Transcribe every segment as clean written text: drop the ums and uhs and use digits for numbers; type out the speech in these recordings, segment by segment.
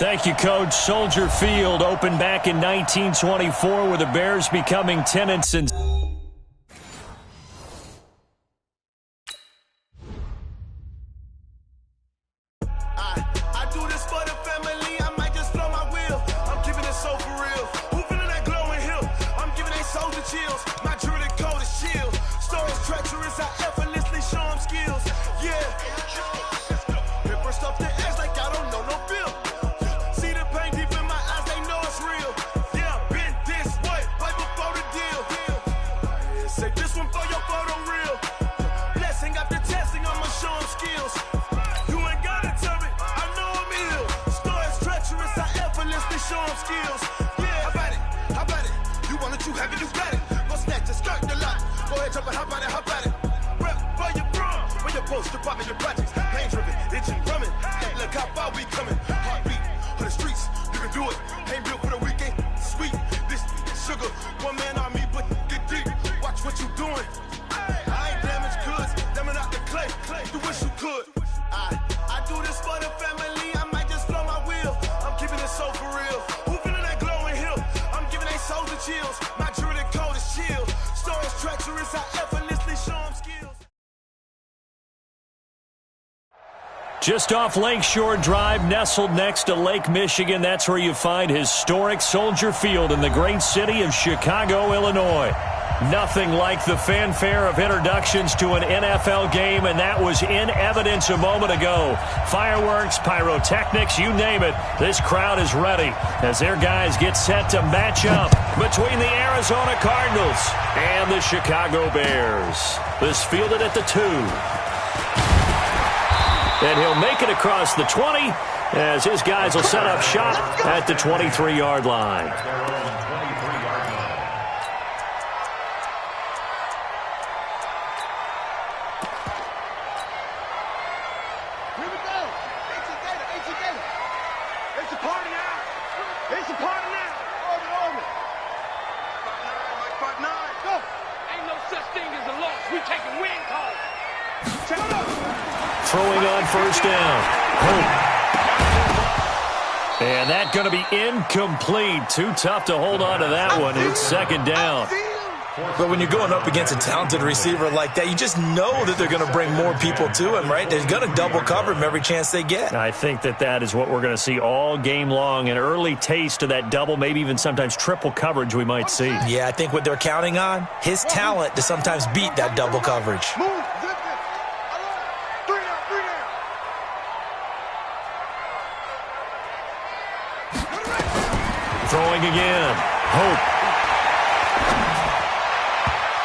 Thank you, Coach. Soldier Field opened back in 1924 with the Bears becoming tenants and I do this for the family. I might just blow my wheel. I'm giving it so for real. Who feeling that glowing hill? I'm giving they soldier chills. My jewelry code is chill. Stories treacherous. I effortlessly show them skills. Yeah. Paper stuff the edge like I don't know no bill. See the pain deep in my eyes. They know it's real. Yeah, been this way before the deal. Say this one for your photo reel. Blessing after testing. I'ma show them skills. Show them skills. Yeah, how about it? You want it, you have it, you got it. Go snatch it, start the lot. Go ahead, jump it, how about it? Rep for your bro, for your post, your poppin', your projects. Pain driven, itching, drumming. Hey, look how far we coming. Heartbeat on the streets, you can do it. Ain't built for the weekend, sweet. This sugar, one man army, but get deep. Watch what you doing. I ain't damaged goods, damn it out the clay. You wish you could. I do this for the family. I might just blow my wheel. I'm keeping it so for real. Who feeling that glowing hill? I'm giving they soldier chills. My jewelry code is chill. Stories treacherous. I effortlessly show them skills. just off Lakeshore Drive, nestled next to Lake Michigan. That's where you find historic Soldier Field in the great city of Chicago, Illinois. Nothing like the fanfare of introductions to an NFL game, and that was in evidence a moment ago. Fireworks, pyrotechnics, you name it. This crowd is ready as their guys get set to match up between the Arizona Cardinals and the Chicago Bears. This fielded at the 2. And he'll make it across the 20 as his guys will set up shop at the 23-yard line. Throwing on first down. And that's going to be incomplete. Too tough to hold on to that one. It's second down. But when you're going up against a talented receiver like that, you just know that they're going to bring more people to him, right? They're going to double cover him every chance they get. I think that is what we're going to see all game long. An early taste of that double, maybe even sometimes triple coverage we might see. Yeah, I think what they're counting on, his talent to sometimes beat that double coverage. Throwing again. Hope.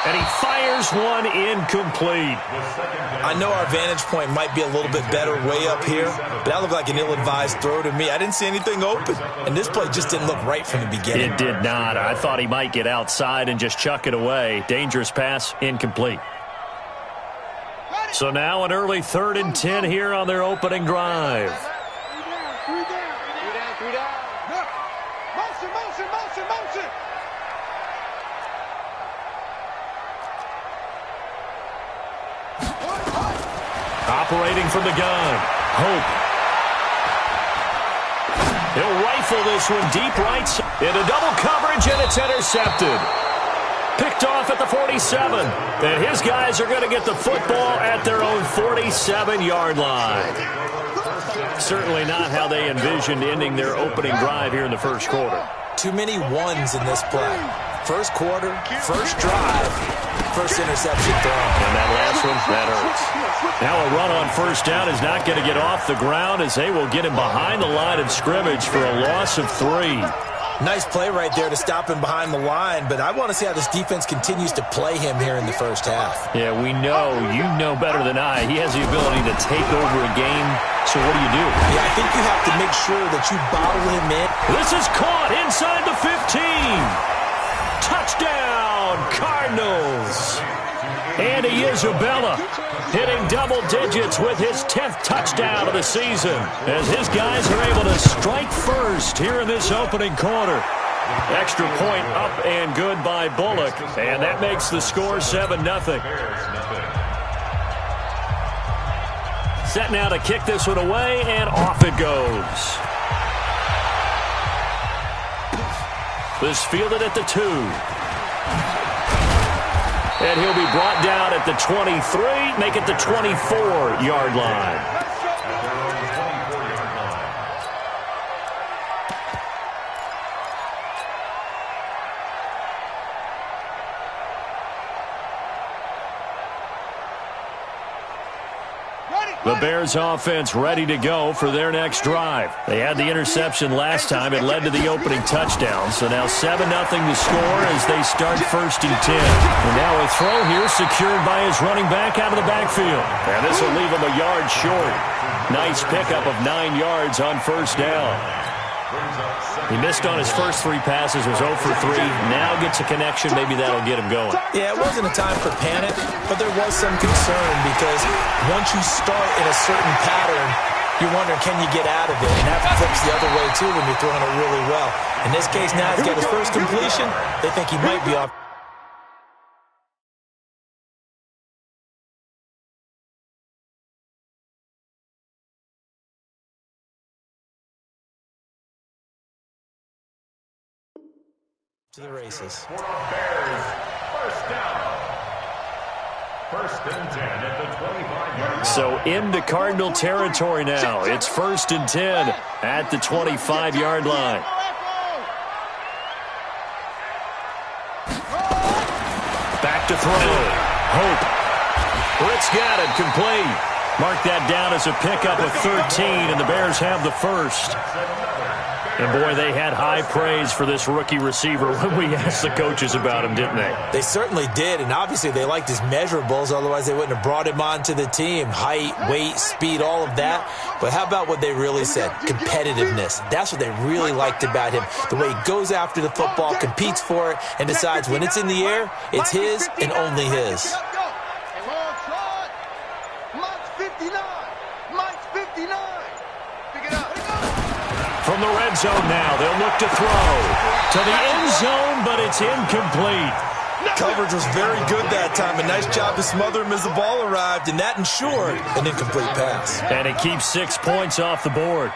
And he fires one incomplete. I know our vantage point might be a little bit better way up here, but that looked like an ill-advised throw to me. I didn't see anything open, and this play just didn't look right from the beginning. It did not. I thought he might get outside and just chuck it away. Dangerous pass, incomplete. So now an early 3rd and 10 here on their opening drive. Operating from the gun. Hope. He'll rifle this one deep right side. Into double coverage, and it's intercepted. Picked off at the 47. And his guys are going to get the football at their own 47-yard line. Certainly not how they envisioned ending their opening drive here in the first quarter. Too many ones in this play. First quarter, first drive, first interception throw. And that last one, that hurts. Now a run on first down is not going to get off the ground as they will get him behind the line of scrimmage for a loss of 3. Nice play right there to stop him behind the line, but I want to see how this defense continues to play him here in the first half. Yeah, we know. You know better than I. He has the ability to take over a game, so what do you do? Yeah, I think you have to make sure that you bottle him in. This is caught inside the 15. Touchdown, Cardinals. Andy Isabella hitting double digits with his 10th touchdown of the season as his guys are able to strike first here in this opening quarter. Extra point up and good by Bullock, and that makes the score 7-0. Set now to kick this one away, and off it goes. is fielded at the 2. And he'll be brought down at the 23, make it the 24-yard line. The Bears offense ready to go for their next drive. They had the interception last time. It led to the opening touchdown. So now 7-0 to score as they start 1st and 10. And now a throw here secured by his running back out of the backfield. And this will leave him a yard short. Nice pickup of 9 yards on 1st down. He missed on his first 3 passes, was 0 for 3. Now gets a connection. Maybe that'll get him going. Yeah, it wasn't a time for panic, but there was some concern because once you start in a certain pattern, you're wondering, can you get out of it? And that flips the other way, too, when you're throwing it really well. In this case, now he's got his first completion. They think he might be off. To the races. For Bears, 1st down. 1st and 10 at the 25-yard line. So into Cardinal territory now. It's 1st and 10 at the 25-yard line. Back to throw. Hope. Britt's got it. Complete. Mark that down as a pickup of 13, and the Bears have the first. And, boy, they had high praise for this rookie receiver when we asked the coaches about him, didn't they? They certainly did, and obviously they liked his measurables. Otherwise, they wouldn't have brought him onto the team. Height, weight, speed, all of that. But how about what they really said? Competitiveness. That's what they really liked about him. The way he goes after the football, competes for it, and decides when it's in the air, it's his and only his. From the red zone now, they'll look to throw. To the end zone, but it's incomplete. Coverage was very good that time. A nice job to smother him as the ball arrived, and that ensured an incomplete pass. And it keeps 6 points off the board.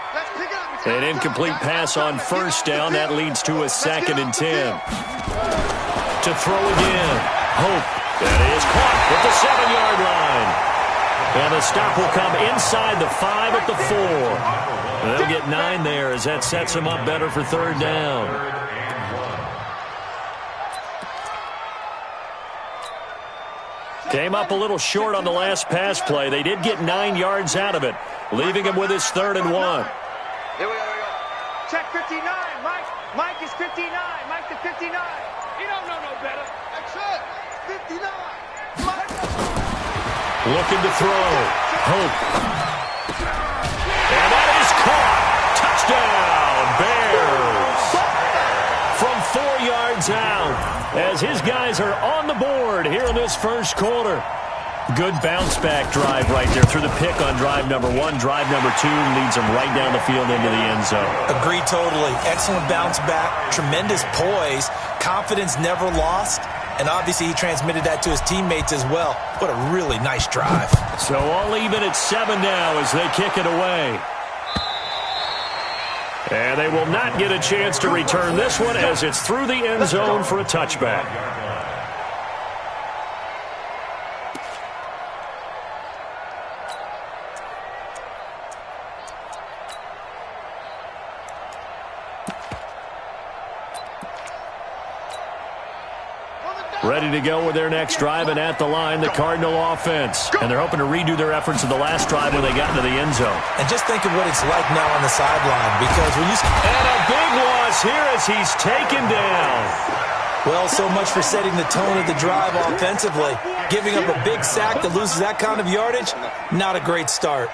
An incomplete pass on 1st down. That leads to a 2nd and 10. To throw again. Hope. That is caught at the 7-yard line. And the stop will come inside the 5 at the 4. They'll get 9 there as that sets them up better for 3rd down. Came up a little short on the last pass play. They did get 9 yards out of it, leaving him with his 3rd and 1. Here we go. Check 59. Mike is 59. Mike to 59. He don't know no better. That's it. 59. Mike. Looking to throw. Hope. And that is caught. Touchdown, Bears. From 4 yards out, as his guys are on the board here in this 1st quarter. Good bounce-back drive right there through the pick on drive number 1. Drive number 2 leads them right down the field into the end zone. Agree totally. Excellent bounce back. Tremendous poise. Confidence never lost. And obviously he transmitted that to his teammates as well. What a really nice drive. So all even at 7 now as they kick it away. And they will not get a chance to return this one as it's through the end zone for a touchback. Ready to go with their next drive, and at the line, the Cardinal offense. And they're hoping to redo their efforts of the last drive when they got into the end zone. And just think of what it's like now on the sideline, because when you... And a big loss here as he's taken down. Well, so much for setting the tone of the drive offensively. Giving up a big sack that loses that kind of yardage, not a great start.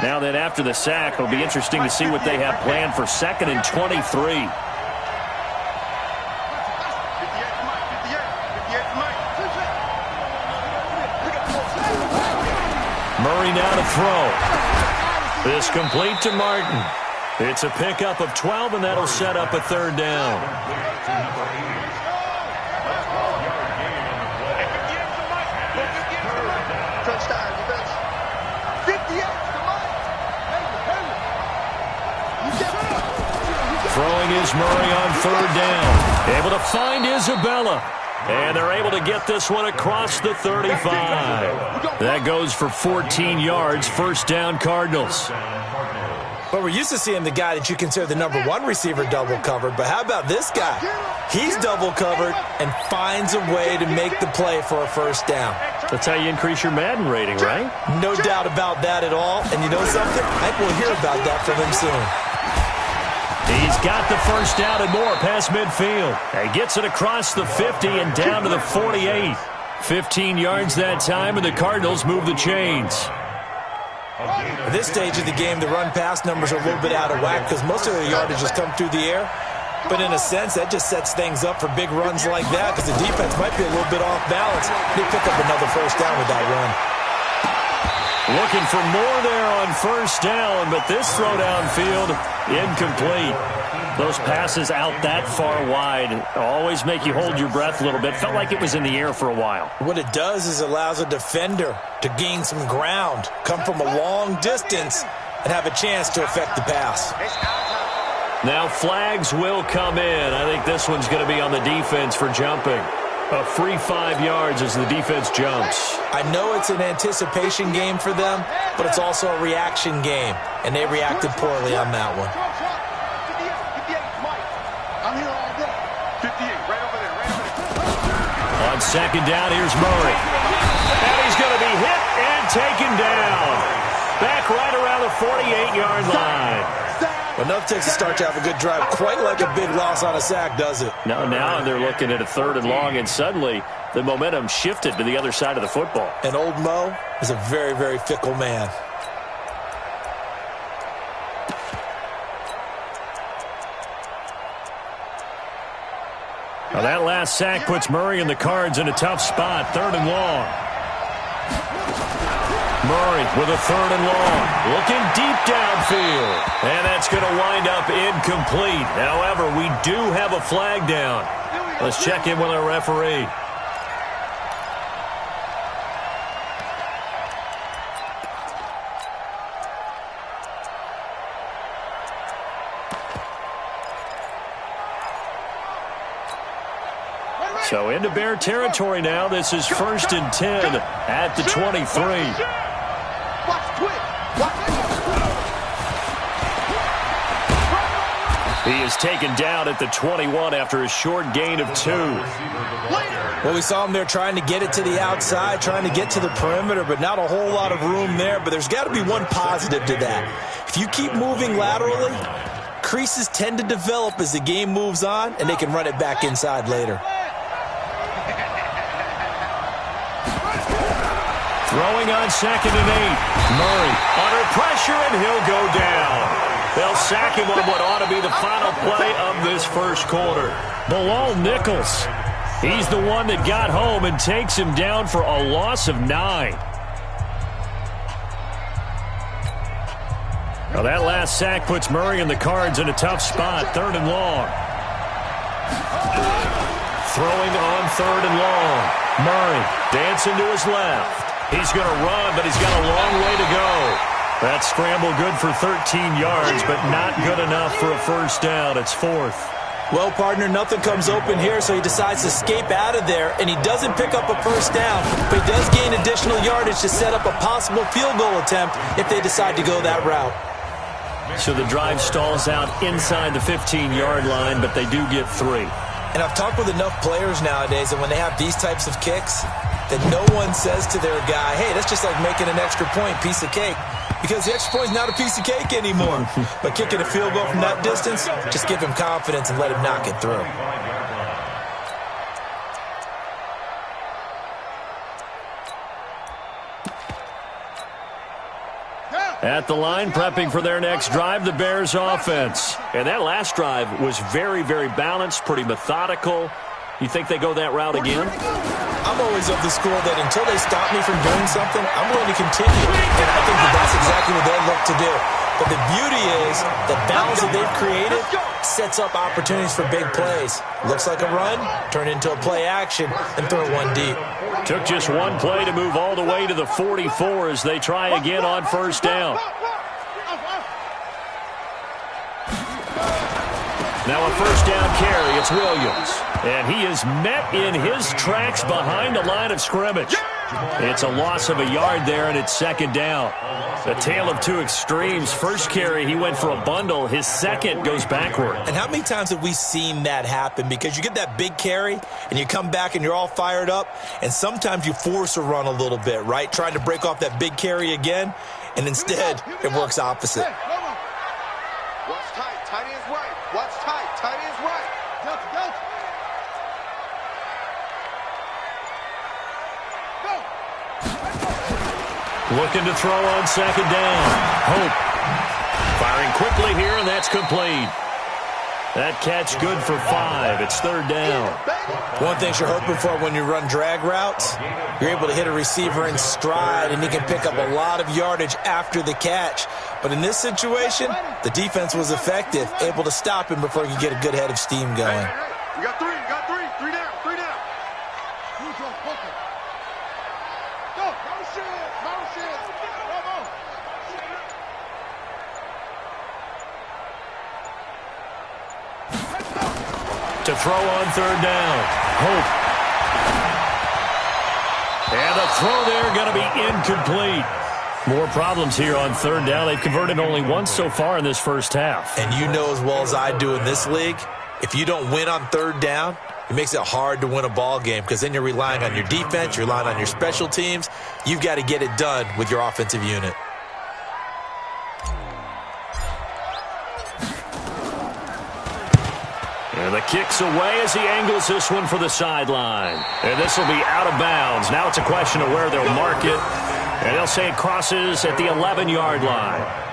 Now that after the sack, it'll be interesting to see what they have planned for 2nd and 23. Murray now to throw. This complete to Martin. It's a pickup of 12, and that'll set up a 3rd down. Throwing is Murray on third down. Able to find Isabella. And they're able to get this one across the 35. That goes for 14 yards. First down, Cardinals. But we're used to seeing the guy that you consider the number one receiver double covered. But how about this guy? He's double covered and finds a way to make the play for a first down. That's how you increase your Madden rating, right? No doubt about that at all. And you know something? I think we'll hear about that from him soon. He's got the first down and more past midfield. He gets it across the 50 and down to the 48. 15 yards that time, and the Cardinals move the chains. At this stage of the game, the run-pass numbers are a little bit out of whack because most of the yardage has come through the air. But in a sense, that just sets things up for big runs like that because the defense might be a little bit off balance. They pick up another first down with that run. Looking for more there on first down, but this throw downfield, incomplete. Those passes out that far wide always make you hold your breath a little bit. Felt like it was in the air for a while. What it does is allows a defender to gain some ground, come from a long distance, and have a chance to affect the pass. Now flags will come in. I think this one's going to be on the defense for jumping. A free 5 yards as the defense jumps. I know it's an anticipation game for them, but it's also a reaction game, and they reacted poorly on that one. On second down, here's Murray. And he's going to be hit and taken down. Back right around the 48-yard line. Enough takes a start to have a good drive. Quite like a big loss on a sack, does it? No, now they're looking at a third and long, and suddenly the momentum shifted to the other side of the football. And old Mo is a very, very fickle man. Now that last sack puts Murray and the Cards in a tough spot. Third and long. Murray with a third and long. Looking deep downfield. And that's going to wind up incomplete. However, we do have a flag down. Let's check in with our referee. So into Bear territory now. This is 1st and 10 at the 23. He is taken down at the 21 after a short gain of 2. Well, we saw him there trying to get it to the outside, trying to get to the perimeter, but not a whole lot of room there. But there's got to be one positive to that. If you keep moving laterally, creases tend to develop as the game moves on, and they can run it back inside later. Throwing on 2nd and 8. Murray under pressure, and he'll go down. They'll sack him on what ought to be the final play of this first quarter. Bilal Nichols. He's the one that got home and takes him down for a loss of 9. Now that last sack puts Murray and the Cards in a tough spot. 3rd and long. Throwing on 3rd and long. Murray dancing to his left. He's going to run, but he's got a long way to go. That scramble good for 13 yards, but not good enough for a first down. It's 4th. Well, partner, nothing comes open here, so he decides to escape out of there, and he doesn't pick up a first down, but he does gain additional yardage to set up a possible field goal attempt if they decide to go that route. So the drive stalls out inside the 15-yard line, but they do get 3. And I've talked with enough players nowadays that when they have these types of kicks, that no one says to their guy, hey, that's just like making an extra point, piece of cake. Because the extra point is not a piece of cake anymore. But kicking a field goal from that distance, just give him confidence and let him knock it through. At the line, prepping for their next drive, the Bears offense. And that last drive was very, very balanced, pretty methodical. You think they go that route again? I'm always of the school that until they stop me from doing something, I'm going to continue. And I think that that's exactly what they'll look to do. But the beauty is the balance that they've created sets up opportunities for big plays. Looks like a run, turn into a play action, and throw one deep. Took just one play to move all the way to the 44 as they try again on first down. Now a first down carry. It's Williams. And he is met in his tracks behind the line of scrimmage. It's a loss of a yard there, and it's second down. A tale of two extremes. First carry, he went for a bundle. His second goes backward. And how many times have we seen that happen? Because you get that big carry, and you come back and you're all fired up, and sometimes you force a run a little bit, right? Trying to break off that big carry again, and instead it works opposite. Watch tight, tight ends right. Watch tight, tight ends right. Go. Looking to throw on second down. Hope. Firing quickly here, and that's complete. That catch good for 5. It's third down. One thing you're hoping for when you run drag routes, you're able to hit a receiver in stride, and he can pick up a lot of yardage after the catch. But in this situation, the defense was effective, able to stop him before he could get a good head of steam going. You got 3, three down. Go, motion. To throw on third down. Hope. And the throw there going to be incomplete. More problems here on third down. They've converted only once so far in this first half. And you know as well as I do in this league, if you don't win on third down, it makes it hard to win a ball game because then you're relying on your defense, you're relying on your special teams. You've got to get it done with your offensive unit. And the kick's away as he angles this one for the sideline. And this will be out of bounds. Now it's a question of where they'll mark it. And they'll say it crosses at the 11-yard line.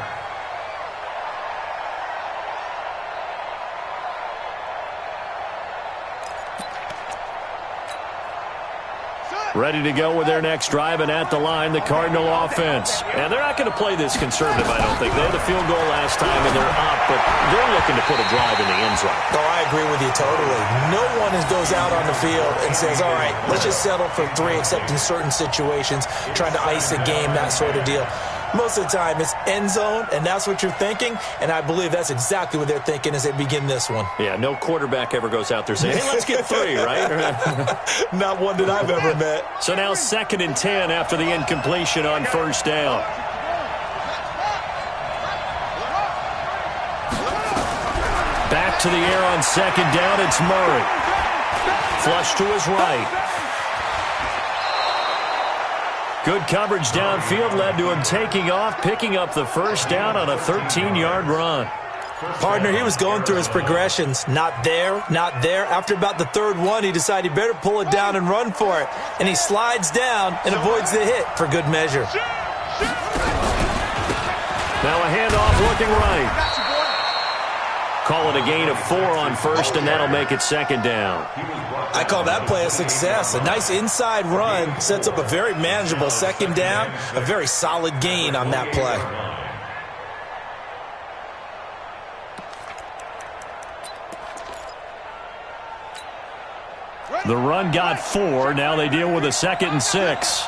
Ready to go with their next drive, and at the line, the Cardinal offense. And they're not going to play this conservative, I don't think. They had the field goal last time, and they're up, but they're looking to put a drive in the end zone. Oh, I agree with you totally. No one goes out on the field and says, all right, let's just settle for 3, except in certain situations, trying to ice a game, that sort of deal. Most of the time, it's end zone, and that's what you're thinking, and I believe that's exactly what they're thinking as they begin this one. Yeah, no quarterback ever goes out there saying, hey, let's get 3, right? Not one that I've ever met. So now 2nd and 10 after the incompletion on first down. Back to the air on second down, it's Murray. Flush to his right. Good coverage downfield led to him taking off, picking up the first down on a 13-yard run. Partner, he was going through his progressions. Not there, not there. After about the third one, he decided he better pull it down and run for it. And he slides down and avoids the hit for good measure. Now a handoff looking right. Call it a gain of 4 on first, and that'll make it second down. I call that play a success. A nice inside run sets up a very manageable second down. A very solid gain on that play. The run got 4. Now they deal with a 2nd and 6.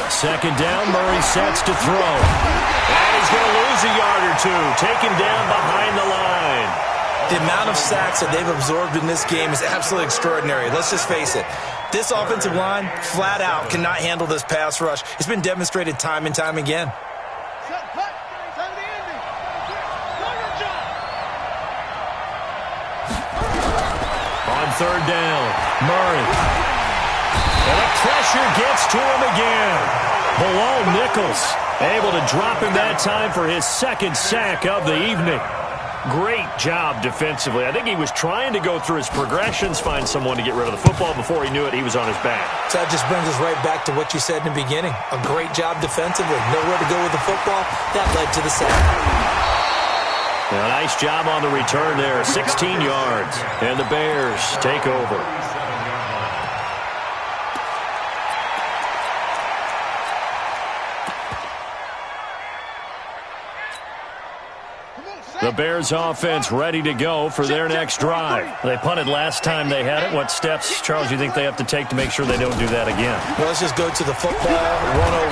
Second down, Murray sets to throw. And he's going to lose a yard or 2. Taken down behind the line. The amount of sacks that they've absorbed in this game is absolutely extraordinary. Let's just face it. This offensive line, flat out, cannot handle this pass rush. It's been demonstrated time and time again. On third down, Murray. And the pressure gets to him again. Below Nichols, able to drop him that time for his 2nd sack of the evening. Great job defensively. I think he was trying to go through his progressions, find someone to get rid of the football. Before he knew it, he was on his back. So that just brings us right back to what you said in the beginning. A great job defensively. Nowhere to go with the football. That led to the sack. A nice job on the return there. 16 yards. And the Bears take over. Come on, The Bears offense ready to go for their next drive. They punted last time they had it. What steps, Charles, do you think they have to take to make sure they don't do that again? Well, let's just go to the football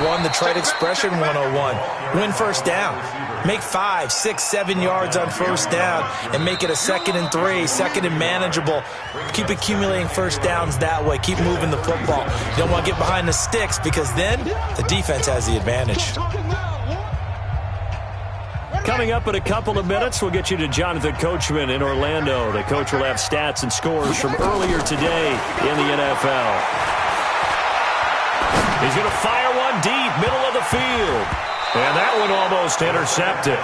101, the trade expression 101. Win first down. Make 5, 6, 7 yards on first down and make it a 2nd and 3, 2nd and manageable. Keep accumulating first downs that way. Keep moving the football. You don't want to get behind the sticks because then the defense has the advantage. Coming up in a couple of minutes, we'll get you to Jonathan Coachman in Orlando. The coach will have stats and scores from earlier today in the NFL. He's going to fire one deep, middle of the field. And that one almost intercepted.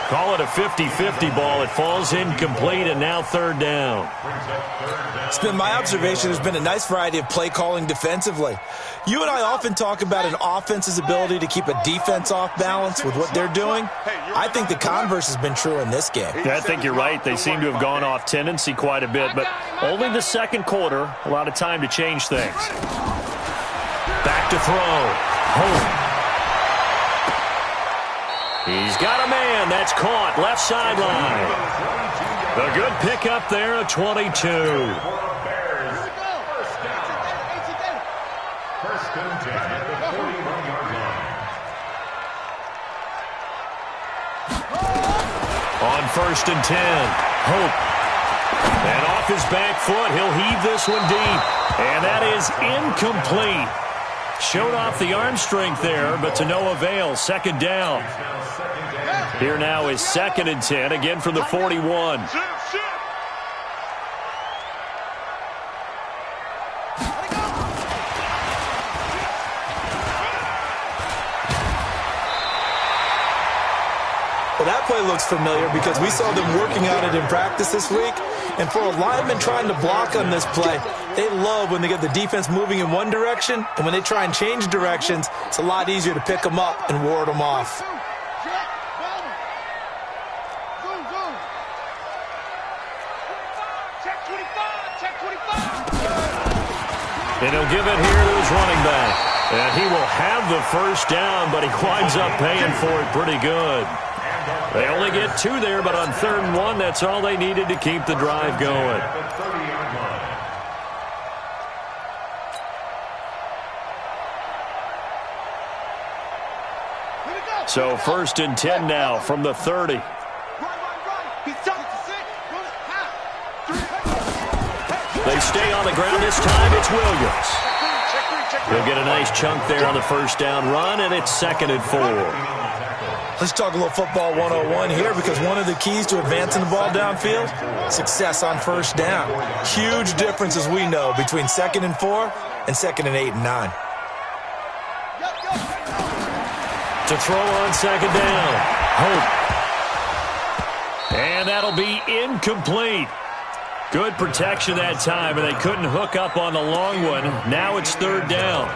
Call it a 50-50 ball. It falls incomplete, and now 3rd down. It's been my observation there's been a nice variety of play calling defensively. You and I often talk about an offense's ability to keep a defense off balance with what they're doing. I think the converse has been true in this game. Yeah, I think you're right. They seem to have gone off tendency quite a bit, but only the second quarter, a lot of time to change things. Back to throw. Home. He's got a man. That's caught. Left sideline. A good pickup there, a 22. First and 10 at the 41-yard line. On 1st and 10, Hope. And off his back foot, he'll heave this one deep. And that is incomplete. Showed off the arm strength there, but to no avail. 2nd down. Here now is 2nd and 10, again from the 41. Well, that play looks familiar because we saw them working on it in practice this week. And for a lineman trying to block on this play, they love when they get the defense moving in one direction, and when they try and change directions, it's a lot easier to pick them up and ward them off. And he'll give it here to his running back. And he will have the first down, but he winds up paying for it pretty good. They only get 2 there, but on 3rd and 1, that's all they needed to keep the drive going. So 1st and 10 now from the 30. They stay on the ground this time. It's Williams. He'll get a nice chunk there on the first down run, and it's 2nd and 4. Let's talk a little football 101 here because one of the keys to advancing the ball downfield, success on first down. Huge difference, as we know, between 2nd and 4 and 2nd and 8 and 9. To throw on 2nd down. Hope. And that'll be incomplete. Good protection that time, and they couldn't hook up on the long one. Now it's 3rd down.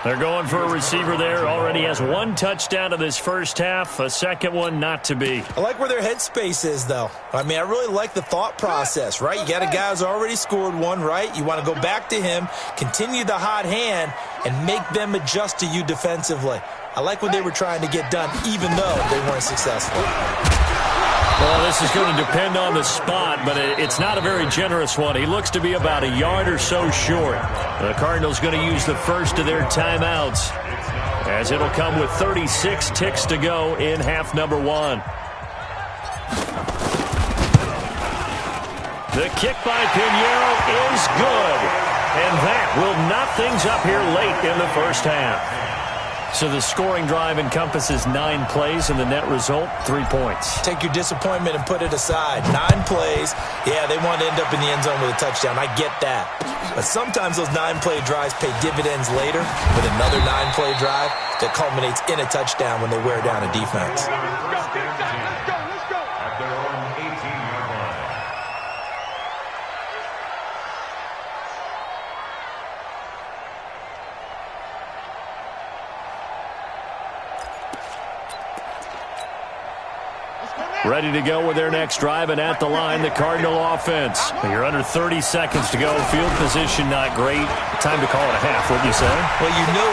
They're going for a receiver there. Already has 1 touchdown in this first half. A second one not to be. I like where their headspace is, though. I mean, I really like the thought process, right? You got a guy who's already scored 1, right? You want to go back to him, continue the hot hand, and make them adjust to you defensively. I like what they were trying to get done, even though they weren't successful. Well, this is going to depend on the spot, but it's not a very generous one. He looks to be about a yard or so short. The Cardinals going to use the first of their timeouts, as it'll come with 36 ticks to go in half number 1. The kick by Pinheiro is good, and that will knot things up here late in the first half. So the scoring drive encompasses 9 plays, and the net result, 3 points. Take your disappointment and put it aside. 9 plays. Yeah, they want to end up in the end zone with a touchdown. I get that. But sometimes those 9-play drives pay dividends later with another 9-play drive that culminates in a touchdown when they wear down a defense. At their own 18-yard line. Ready to go with their next drive, and at the line, the Cardinal offense. You're under 30 seconds to go. Field position not great. Time to call it a half, wouldn't you say? Well, you know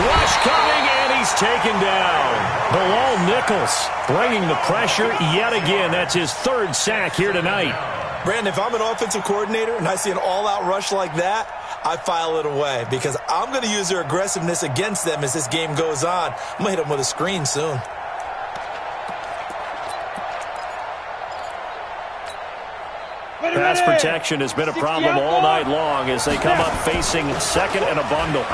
Rush coming, and he he's taken down. Bilal Nichols bringing the pressure yet again. That's his third sack here tonight. Brandon, if I'm an offensive coordinator and I see an all-out rush like that, I file it away because I'm going to use their aggressiveness against them as this game goes on. I'm going to hit them with a screen soon. Pass protection has been a problem all night long as they come up facing second and a bundle.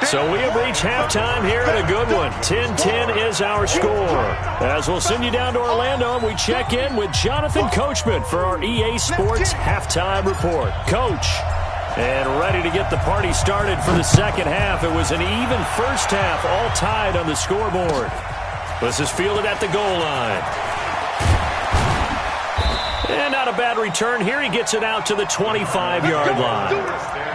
So we have reached halftime here at a good one. 10-10 is our score. As we'll send you down to Orlando, and we check in with Jonathan Coachman for our EA Sports Halftime Report. Coach, and ready to get the party started for the second half. It was an even first half, all tied on the scoreboard. This is fielded at the goal line. And not a bad return here. He gets it out to the 25-yard line.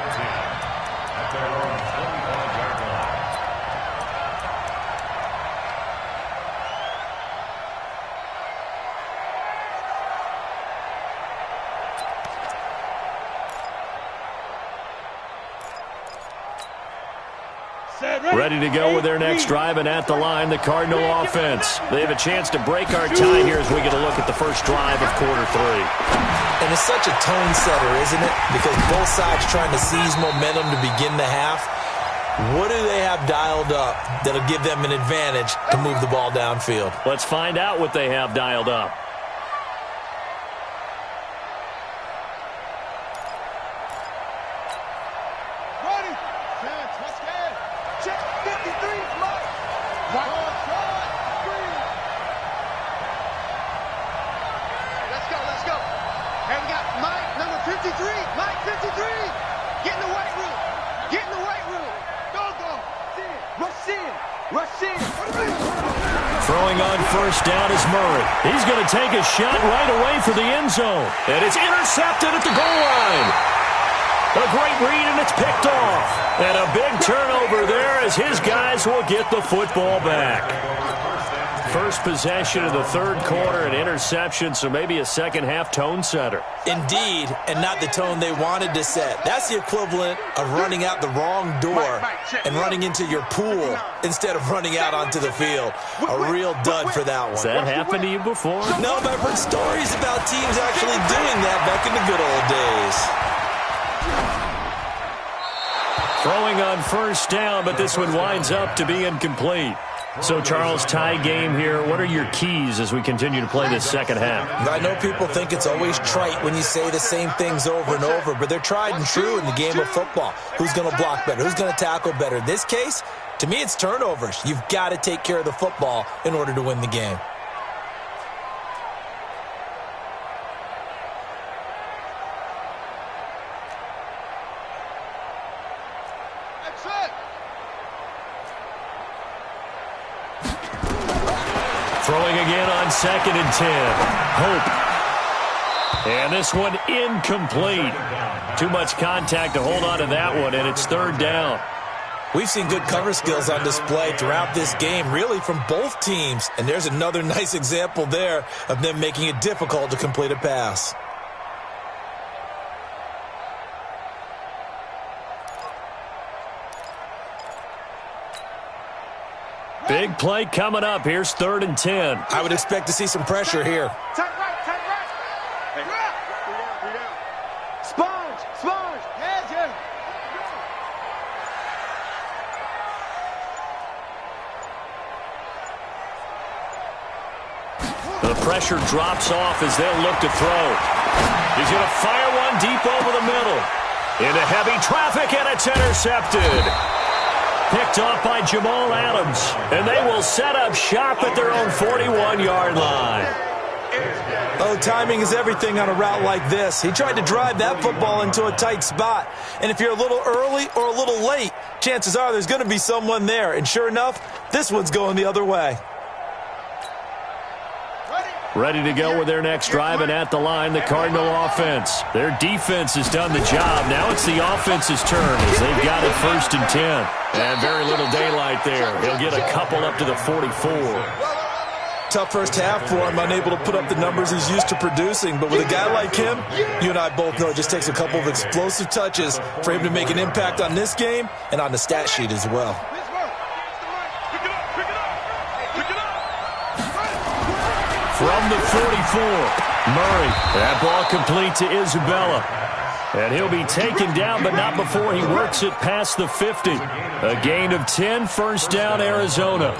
Ready to go with their next drive, and at the line, the Cardinal offense. They have a chance to break our tie here as we get a look at the first drive of quarter three. And it's such a tone setter, isn't it? Because both sides trying to seize momentum to begin the half. What do they have dialed up that'll give them an advantage to move the ball downfield? Let's find out what they have dialed up. Throwing on first down is Murray. He's going to take a shot right away for the end zone. And it's intercepted at the goal line. A great read, and it's picked off. And a big turnover there as his guys will get the football back. First possession of the third quarter, an interception, so maybe a second-half tone setter. Indeed, and not the tone they wanted to set. That's the equivalent of running out the wrong door and running into your pool instead of running out onto the field. A real dud for that one. Has that happened to you before? No, but I've heard stories about teams actually doing that back in the good old days. Throwing on first down, but this one winds up to be incomplete. So, Charles, tie game here. What are your keys as we continue to play this second half? I know people think it's always trite when you say the same things over and over, but they're tried and true in the game of football. Who's going to block better? Who's going to tackle better? In this case, to me, it's turnovers. You've got to take care of the football in order to win the game. Throwing again on second and 10. Hope. And this one incomplete. Too much contact to hold on to that one, and it's third down. We've seen good cover skills on display throughout this game, really from both teams. And there's another nice example there of them making it difficult to complete a pass. Big play coming up. Here's third and 10. I would expect to see some pressure here. Tight right, tight right. Hey, three down. Sponge. Heads in. The pressure drops off as they'll look to throw. He's going to fire one deep over the middle. Into heavy traffic, and it's intercepted. Picked off by Jamal Adams, and they will set up shop at their own 41-yard line. Oh, timing is everything on a route like this. He tried to drive that football into a tight spot. And if you're a little early or a little late, chances are there's going to be someone there. And sure enough, this one's going the other way. Ready to go with their next drive, and at the line, the Cardinal offense. Their defense has done the job. Now it's the offense's turn as they've got it first and 10. And very little daylight there. He'll get a couple up to the 44. Tough first half for him, unable to put up the numbers he's used to producing. But with a guy like him, you and I both know it just takes a couple of explosive touches for him to make an impact on this game and on the stat sheet as well. From the 44, Murray. That ball complete to Isabella. And he'll be taken down, but not before he works it past the 50. A gain of 10, first down, Arizona.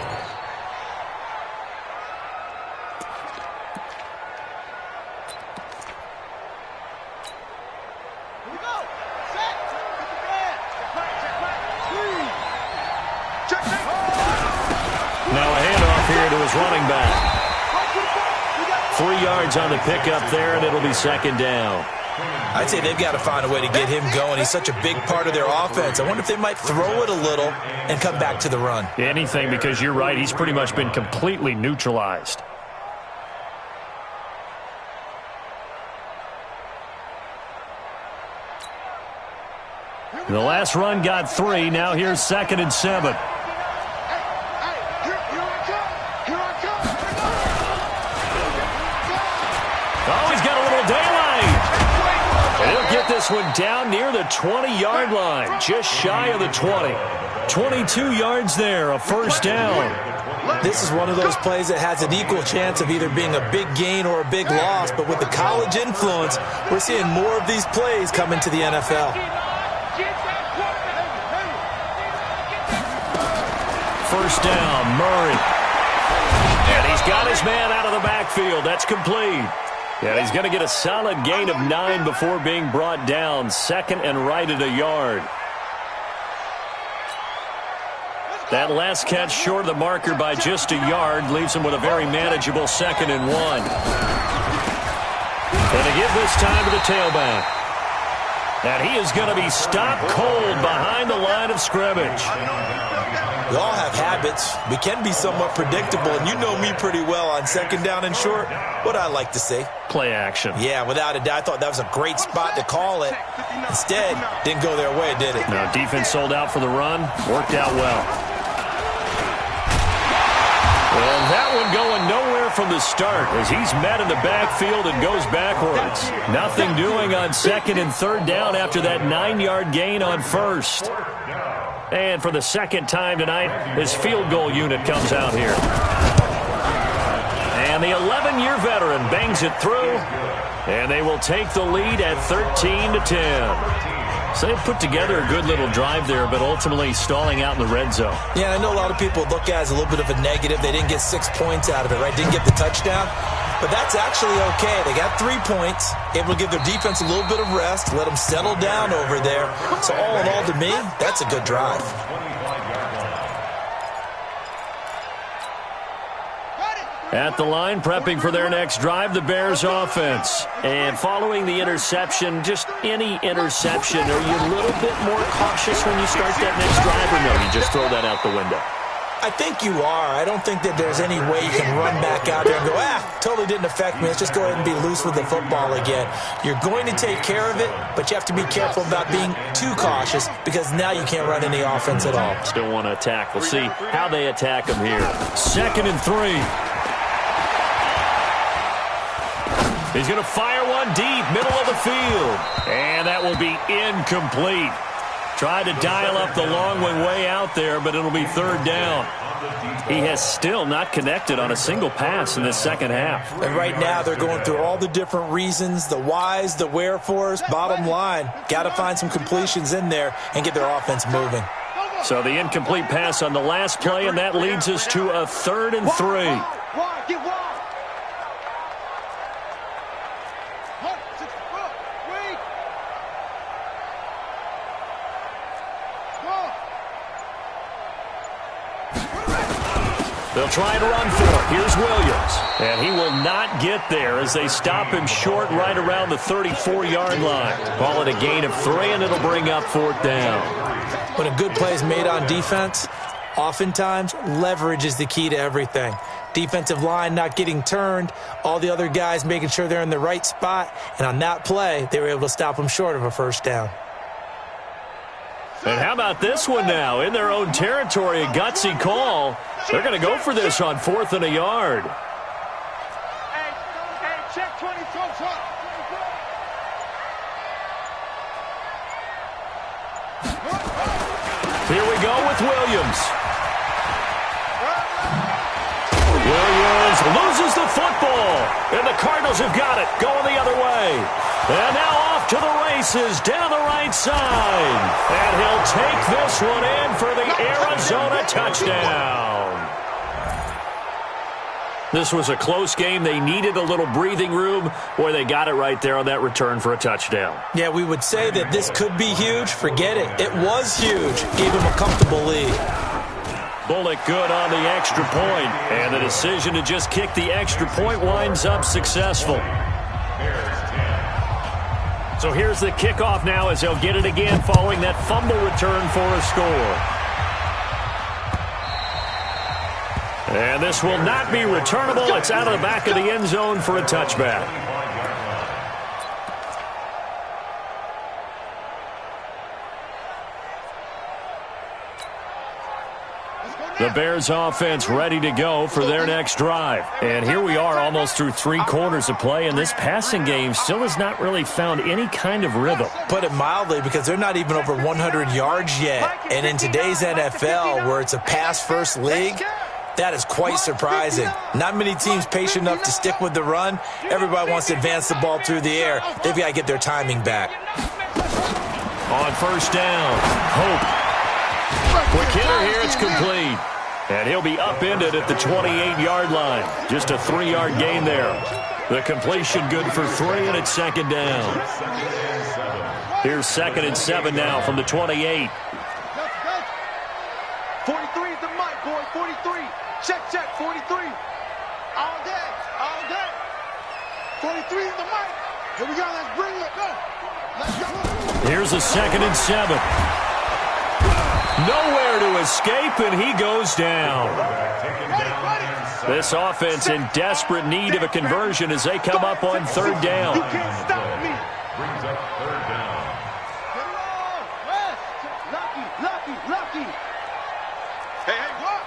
Now a handoff here to his running back. 3 yards on the pickup there, and it'll be second down. I'd say they've got to find a way to get him going. He's such a big part of their offense. I wonder if they might throw it a little and come back to the run. Anything, because you're right. He's pretty much been completely neutralized. The last run got 3. Now here's 2nd and 7. Oh, he's got a little daylight. He'll get this one down near the 20-yard line, just shy of the 20. 22 yards there, a first down. This is one of those plays that has an equal chance of either being a big gain or a big loss, but with the college influence, we're seeing more of these plays come into the NFL. First down, Murray. And he's got his man out of the backfield. That's complete. Yeah, he's going to get a solid gain of 9 before being brought down. Second and right at a yard. That last catch short of the marker by just a yard leaves him with a very manageable 2nd and 1. And to give this time to the tailback. And he is going to be stopped cold behind the line of scrimmage. We all have habits. We can be somewhat predictable, and you know me pretty well on 2nd down and short. What I like to say. Play action. Yeah, without a doubt. I thought that was a great spot to call it. Instead, didn't go their way, did it? No, defense sold out for the run. Worked out well. And that one going nowhere from the start as he's met in the backfield and goes backwards. Nothing doing on 2nd and 3rd down after that 9-yard gain on 1st. And for the 2nd time tonight, his field goal unit comes out here. And the 11-year veteran bangs it through, and they will take the lead at 13-10. So they put together a good little drive there, but ultimately stalling out in the red zone. Yeah, I know a lot of people look at it as a little bit of a negative. They didn't get 6 points out of it, right? Didn't get the touchdown. But that's actually okay. They got 3 points, able to give their defense a little bit of rest, let them settle down over there. So all in all, to me, that's a good drive. At the line, prepping for their next drive, the Bears offense. And following the interception, just any interception, are you a little bit more cautious when you start that next drive, or no, you just throw that out the window? I think you are. I don't think that there's any way you can run back out there and go, totally didn't affect me. Let's just go ahead and be loose with the football again. You're going to take care of it, but you have to be careful about being too cautious because now you can't run any offense at all. Still want to attack. We'll see how they attack them here. 2nd and 3. He's going to fire one deep, middle of the field. And that will be incomplete. Tried to dial up the long one way out there, but it'll be 3rd down. He has still not connected on a single pass in this 2nd half. And right now they're going through all the different reasons, the whys, the wherefores. Bottom line, got to find some completions in there and get their offense moving. So the incomplete pass on the last play, and that leads us to a 3rd and 3. They'll try to run for it. Here's Williams. And he will not get there as they stop him short right around the 34-yard line. Call it a gain of 3, and it'll bring up 4th down. When a good play is made on defense, oftentimes leverage is the key to everything. Defensive line not getting turned, all the other guys making sure they're in the right spot, and on that play, they were able to stop them short of a 1st down. And how about this one now? In their own territory, a gutsy call. They're going to go for this on 4th and a yard. Here we go with Williams. Williams loses the football. And the Cardinals have got it, going the other way. And now off to the races down the right side. And he'll take this one in for the Arizona touchdown. This was a close game. They needed a little breathing room, where they got it right there on that return for a touchdown. Yeah, we would say that this could be huge. Forget it. It was huge. Gave him a comfortable lead. Bullock good on the extra point. And the decision to just kick the extra point winds up successful. So here's the kickoff now as they'll get it again following that fumble return for a score. And this will not be returnable. It's out of the back of the end zone for a touchback. The Bears offense ready to go for their next drive. And here we are almost through 3 quarters of play, and this passing game still has not really found any kind of rhythm. Put it mildly, because they're not even over 100 yards yet. And in today's NFL, where it's a pass-first league, that is quite surprising. Not many teams patient enough to stick with the run. Everybody wants to advance the ball through the air. They've got to get their timing back. On first down, Hope. Quick hitter here, it's complete. And he'll be upended at the 28-yard line. Just a 3-yard gain there. The completion good for 3, and it's second down. Here's 2nd and 7 now from the 28. 43 is the mic, boy. 43. Check, 43. All day, all day. 43 is the mic. Here we go, let's bring it. Go. Let's go. Here's a 2nd and 7. Nowhere to escape, and he goes down. This offense in desperate need of a conversion as they come up on 3rd down. You can't stop me. Brings up 3rd down. Lucky. Hey, what?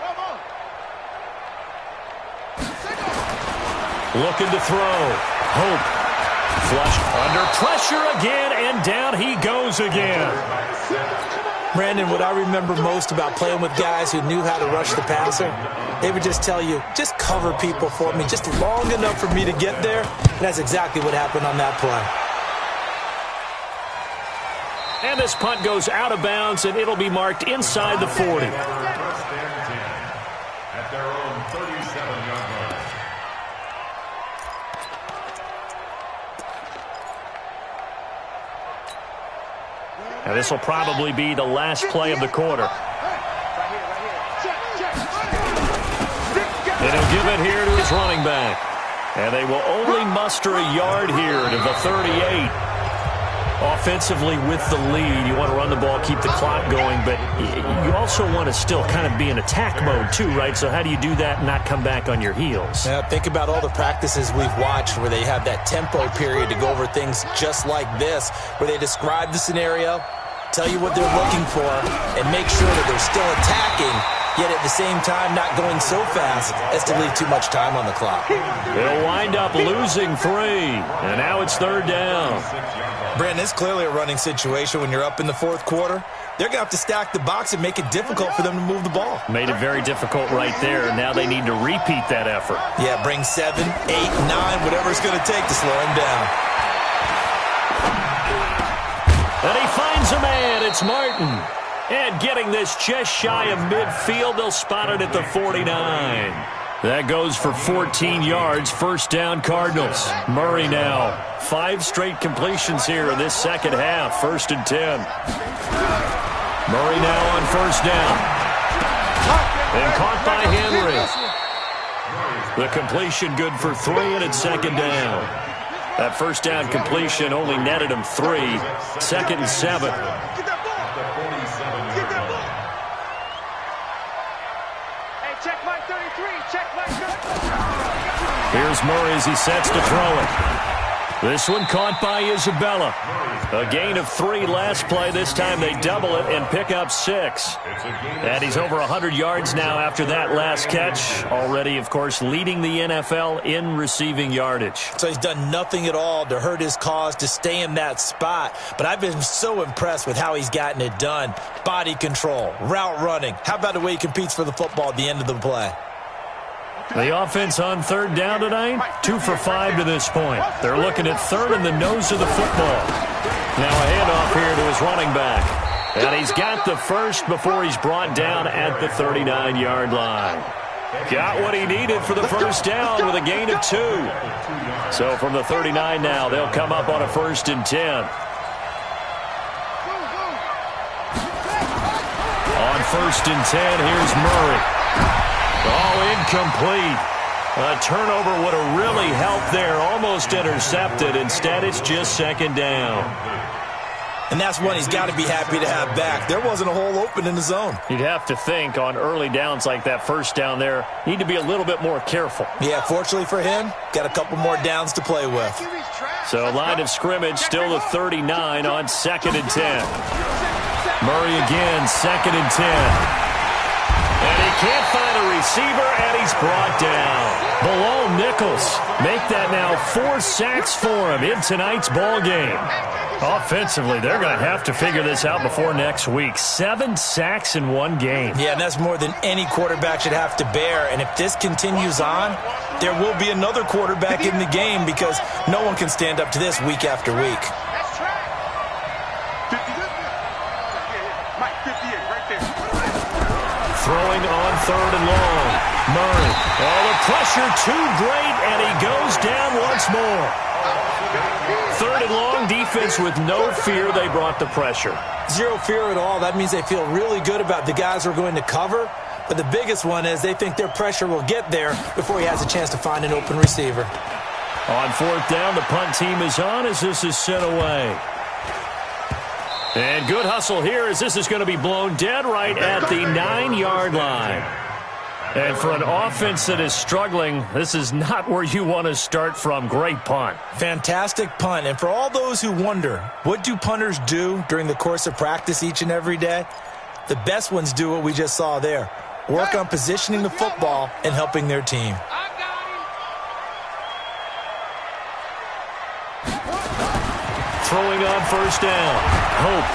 Come on. Looking to throw. Hope. Flushed under pressure again, and down he goes again. Brandon, what I remember most about playing with guys who knew how to rush the passer, they would just tell you, just cover people for me, just long enough for me to get there. And that's exactly what happened on that play. And this punt goes out of bounds, and it'll be marked inside the 40. At their own 37-yard line. Now this will probably be the last play of the quarter. And he'll give it here to his running back. And they will only muster a yard here to the 38. Offensively with the lead, you want to run the ball, keep the clock going, but you also want to still kind of be in attack mode too, right? So how do you do that and not come back on your heels? Yeah, think about all the practices we've watched where they have that tempo period to go over things just like this, where they describe the scenario, tell you what they're looking for, and make sure that they're still attacking, yet at the same time not going so fast as to leave too much time on the clock. They'll wind up losing 3, and now it's 3rd down. Brandon, it's clearly a running situation when you're up in the 4th quarter. They're going to have to stack the box and make it difficult for them to move the ball. Made it very difficult right there. Now they need to repeat that effort. Yeah, bring 7, 8, 9, whatever it's going to take to slow him down. And he finds a man. It's Martin. And getting this just shy of midfield, they'll spot it at the 49. That goes for 14 yards. First down, Cardinals. Murray now. 5 straight completions here in this second half. 1st and 10. Murray now on first down. And caught by Henry. The completion good for 3, and it's 2nd down. That first down completion only netted him 3. 2nd and 7. Check my 33. Check my 33. Here's Murray as he sets to throw it. This one caught by Isabella. A gain of 3 last play. This time they double it and pick up 6. And he's over 100 yards now after that last catch. Already, of course, leading the NFL in receiving yardage. So he's done nothing at all to hurt his cause, to stay in that spot. But I've been so impressed with how he's gotten it done. Body control, route running. How about the way he competes for the football at the end of the play? The offense on 3rd down tonight, 2 for 5 to this point. They're looking at 3rd in the nose of the football. Now a handoff here to his running back. And he's got the first before he's brought down at the 39-yard line. Got what he needed for the first down with a gain of 2. So from the 39 now, they'll come up on a 1st and 10. On 1st and 10, here's Murray. Oh, incomplete. A turnover would have really helped there. Almost intercepted. Instead, it's just 2nd down. And that's one he's got to be happy to have back. There wasn't a hole open in the zone. You'd have to think on early downs like that 1st down there, need to be a little bit more careful. Yeah, fortunately for him, got a couple more downs to play with. So line of scrimmage still the 39 on 2nd and 10. Murray again, 2nd and 10. And he can't find a receiver, and he's brought down. Bilal Nichols make that now 4 sacks for him in tonight's ball game. Offensively, they're going to have to figure this out before next week. 7 sacks in one game. Yeah, and that's more than any quarterback should have to bear. And if this continues on, there will be another quarterback in the game because no one can stand up to this week after week. Throwing on 3rd and long. Murray. Oh, the pressure too great, and he goes down once more. 3rd and long, defense with no fear. They brought the pressure. Zero fear at all. That means they feel really good about the guys who are going to cover. But the biggest one is they think their pressure will get there before he has a chance to find an open receiver. On 4th down, the punt team is on as this is sent away. And good hustle here as this is going to be blown dead right at the 9-yard line. And for an offense that is struggling, this is not where you want to start from. Great punt. Fantastic punt. And for all those who wonder, what do punters do during the course of practice each and every day? The best ones do what we just saw there. Work on positioning the football and helping their team. Throwing on 1st down. Hope.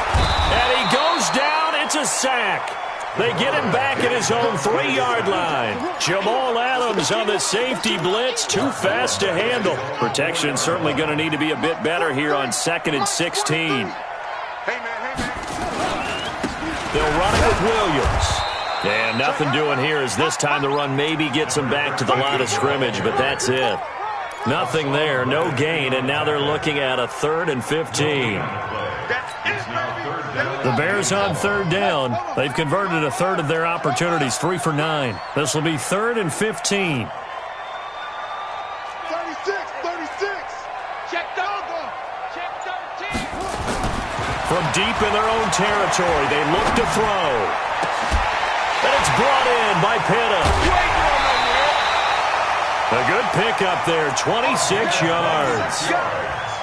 And he goes down. It's a sack. They get him back at his own 3-yard line. Jamal Adams on the safety blitz. Too fast to handle. Protection certainly going to need to be a bit better here on 2nd and 16. They'll run it with Williams. And nothing doing here as this time the run maybe gets them back to the line of scrimmage, but that's it. Nothing there, no gain, and now they're looking at a 3rd and 15. The Bears on 3rd down. They've converted a 1/3 of their opportunities, 3 for 9. This will be 3rd and 15. 36. Check 13. From deep in their own territory, they look to throw. And it's brought in by Pitta. A good pickup there, 26 yards.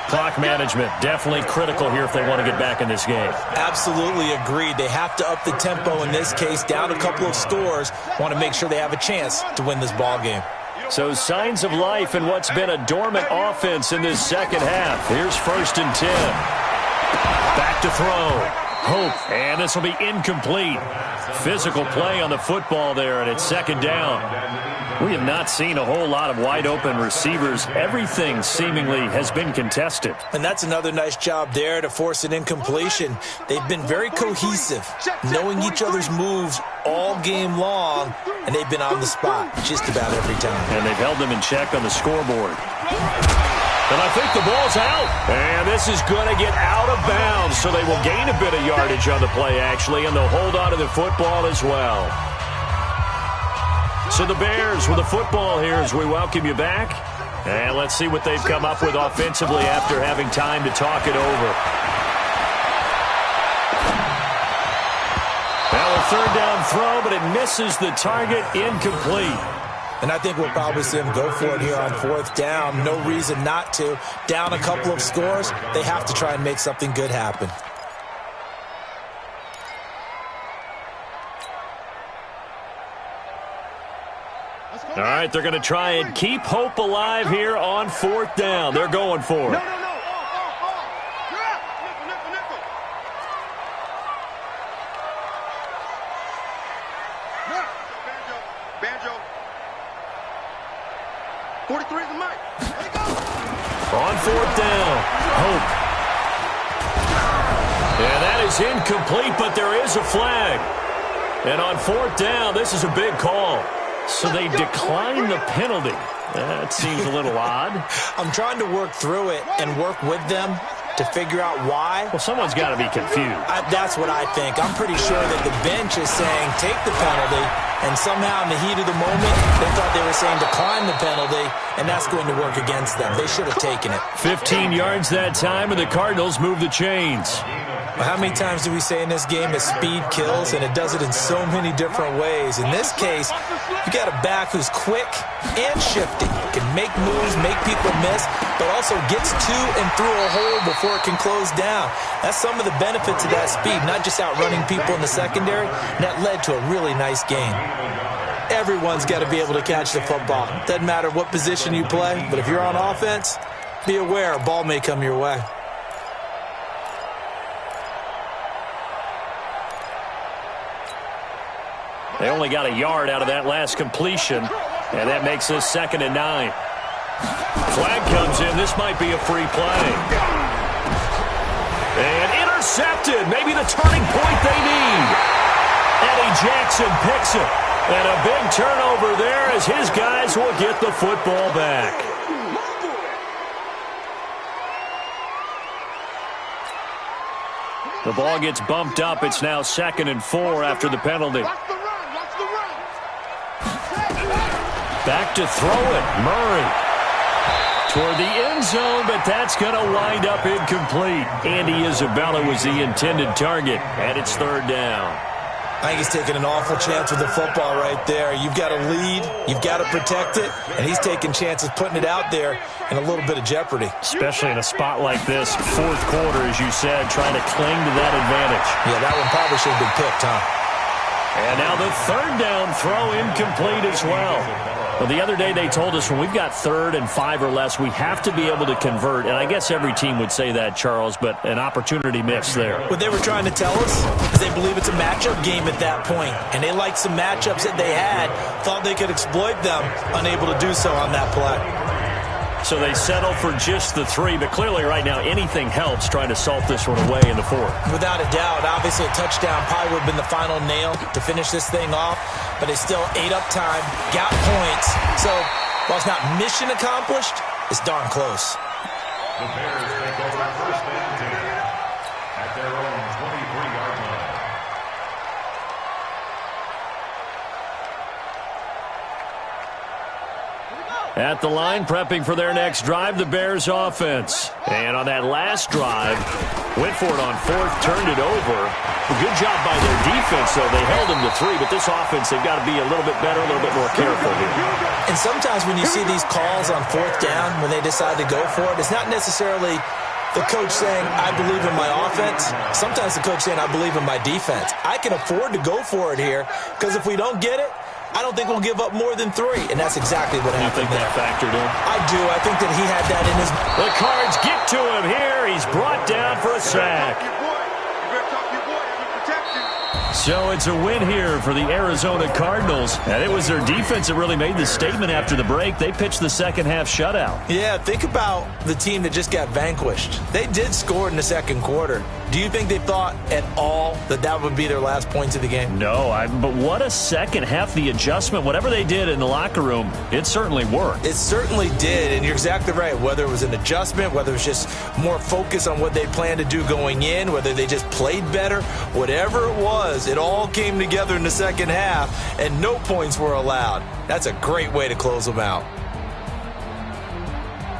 Clock management definitely critical here if they want to get back in this game. Absolutely agreed. They have to up the tempo in this case, down a couple of scores. Want to make sure they have a chance to win this ball game. So signs of life in what's been a dormant offense in this second half. Here's 1st and 10. Back to throw. Hope, and this will be incomplete. Physical play on the football there, and it's 2nd down. We have not seen a whole lot of wide-open receivers. Everything seemingly has been contested. And that's another nice job there to force an incompletion. They've been very cohesive, knowing each other's moves all game long, and they've been on the spot just about every time. And they've held them in check on the scoreboard. And I think the ball's out. And this is going to get out of bounds, so they will gain a bit of yardage on the play, actually, and they'll hold on to the football as well. So the Bears with the football here as we welcome you back. And let's see what they've come up with offensively after having time to talk it over. Now a 3rd down throw, but it misses the target, incomplete. And I think we'll probably see them go for it here on 4th down. No reason not to. Down a couple of scores, they have to try and make something good happen. All right, they're going to try and keep hope alive here on 4th down. They're going for it. Banjo. 43 is the mic. On 4th down, Hope. And that is incomplete, but there is a flag. And on 4th down, this is a big call. So they decline the penalty. That seems a little odd. I'm trying to work through it and work with them to figure out why. Well, someone's got to be confused. That's what I think. I'm pretty sure that the bench is saying take the penalty, and somehow in the heat of the moment, they thought they were saying decline the penalty, and that's going to work against them. They should have taken it. 15 yards that time, and the Cardinals move the chains. Well, how many times do we say in this game that speed kills, and it does it in so many different ways? In this case, you got a back who's quick and shifty, can make moves, make people miss, but also gets to and through a hole before it can close down. That's some of the benefits of that speed, not just outrunning people in the secondary. And that led to a really nice game. Everyone's got to be able to catch the football. Doesn't matter what position you play, but if you're on offense, be aware a ball may come your way. They only got a yard out of that last completion, and that makes this 2nd and 9. Flag comes in. This might be a free play. And intercepted. Maybe the turning point they need. Eddie Jackson picks it. And a big turnover there as his guys will get the football back. The ball gets bumped up. It's now 2nd and 4 after the penalty. Back to throw it. Murray toward the end zone, but that's going to wind up incomplete. Andy Isabella was the intended target, and it's 3rd down. I think he's taking an awful chance with the football right there. You've got to lead, you've got to protect it, and he's taking chances putting it out there in a little bit of jeopardy. Especially in a spot like this, 4th quarter, as you said, trying to cling to that advantage. Yeah, that one probably should have been picked, huh? And now the 3rd down throw incomplete as well. Well, the other day they told us when we've got 3rd and 5 or less, we have to be able to convert. And I guess every team would say that, Charles, but an opportunity missed there. What they were trying to tell us is they believe it's a matchup game at that point. And they liked some matchups that they had, thought they could exploit them, unable to do so on that play. So they settle for just the 3, but clearly right now anything helps trying to salt this one away in the 4th. Without a doubt, obviously a touchdown probably would have been the final nail to finish this thing off, but it's still ate up time, got points. So while it's not mission accomplished, it's darn close. The Bears take over 1st and 10 at their own 23-yard line. At the line, prepping for their next drive, the Bears offense. And on that last drive, went for it on 4th, turned it over. A good job by their defense, though. They held them to 3, but this offense, they've got to be a little bit better, a little bit more careful here. And sometimes when you see these calls on 4th down, when they decide to go for it, it's not necessarily the coach saying, I believe in my offense. Sometimes the coach saying, I believe in my defense. I can afford to go for it here, because if we don't get it, I don't think we'll give up more than 3, and that's exactly what happened. You think that factored in? I do. I think that he had that in his... The Cards get to him here. He's brought down for a sack. So it's a win here for the Arizona Cardinals. And it was their defense that really made the statement after the break. They pitched the second half shutout. Yeah, think about the team that just got vanquished. They did score in the 2nd quarter. Do you think they thought at all that that would be their last points of the game? No, but what a second half. The adjustment, whatever they did in the locker room, it certainly worked. It certainly did, and you're exactly right. Whether it was an adjustment, whether it was just more focus on what they planned to do going in, whether they just played better, whatever it was, it all came together in the second half, and no points were allowed. That's a great way to close them out.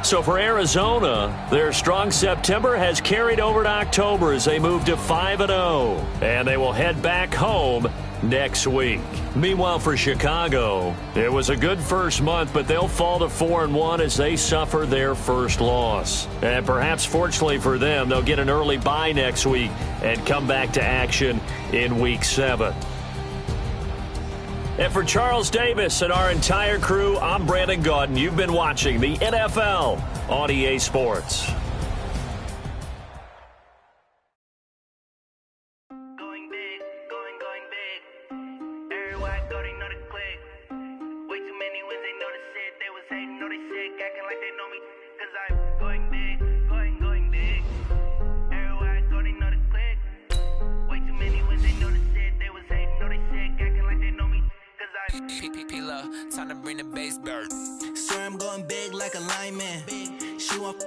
So for Arizona, their strong September has carried over to October as they move to 5-0. And they will head back home next week. Meanwhile, for Chicago, it was a good first month, but they'll fall to 4-1 as they suffer their first loss. And perhaps fortunately for them, they'll get an early bye next week and come back to action in Week 7. And for Charles Davis and our entire crew, I'm Brandon Gaudin. You've been watching the NFL on EA Sports. Going big, going big. Everybody thought they know the click. Way too many wins, they know the shit. They was hating, know they sick, acting like they know me. Cause I'm going big, going big. Everybody thought they know the click. Way too many wins, they know the shit. They was hating, know they sick, acting like they know me. P-P-P-Love, time to bring the bass bird. Swear I'm going big like a lineman. She want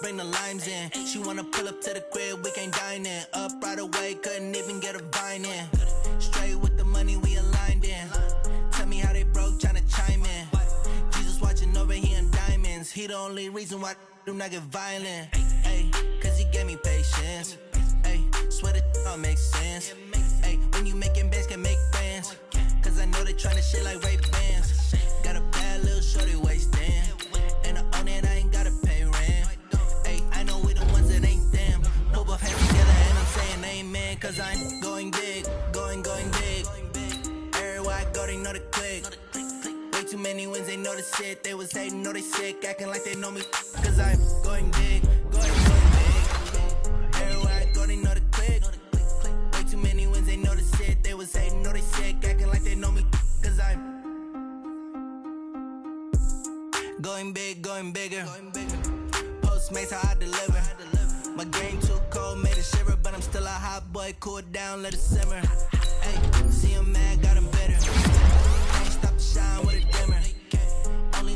bring the limes in. She wanna pull up to the crib, we can't dine in. Up right away, couldn't even get a vine in. Straight with the money we aligned in. Tell me how they broke, tryna chime in. Jesus watching over here in diamonds. He the only reason why I do not get violent. Ay, cause he gave me patience. Ay, swear that all makes sense. Ay, when you making bands can make friends. Cause I know they tryna shit like Ray-Bans. Got a bad little shorty wasting. And I own it, I ain't gotta pay rent. Ay, I know we the ones that ain't them. Put both hands together and I'm saying amen. Cause I'm going big, going big. Everywhere I go, they know the click. Way too many wins, they know the shit. They was hating, know they sick, acting like they know me. Cause I'm going big, going big. Everywhere I go, they know the click. Way too many wins, they know the shit. They was hating, know they sick, acting like they know me. Cause I'm going big, going bigger. Postmates, how I deliver. My game too cold, made it shiver. But I'm still a hot boy, cool down, let it simmer. Ay, see him mad, got him bitter. Can't stop the shine with a dimmer. Only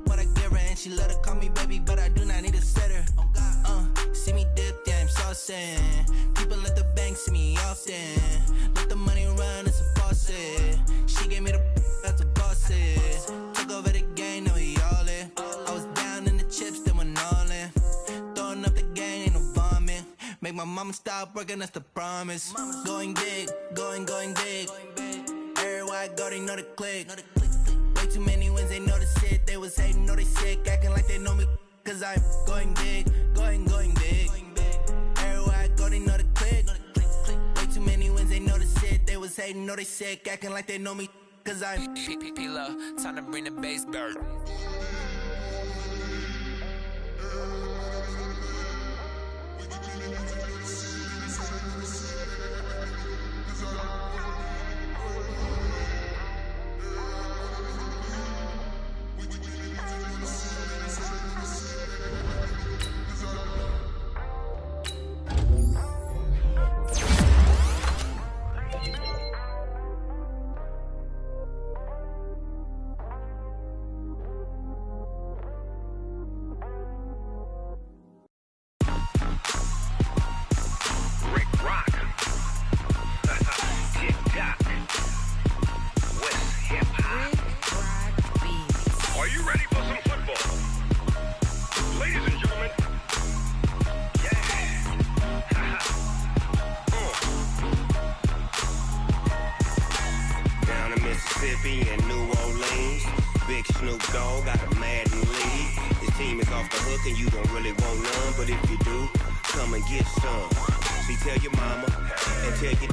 what I give her, and she let her call me baby, but I do not need a sitter. See me dip, yeah, I'm saucing. People at the bank see me often. Let the money run, it's a faucet. She gave me the that's a boss is. Took over the game, now we all in. I was down in the chips, then went all in. Throwing up the game, ain't no vomit. Make my mama stop working, that's the promise. Going big, going big. Everywhere I go, they know the click. Way too many wins, they know the shit. They was hating, know they sick, acting like they know me. Cause I'm going big, going big. Everywhere I go, they know the click. Way too many wins, they know the shit. They was hating, know they sick, acting like they know me. Cause I'm P-P-P-Love, time to bring the bass bird. And New Orleans, Big Snoop Dogg got a Madden lead. His team is off the hook and you don't really want none, but if you do, come and get some. See, tell your mama and tell your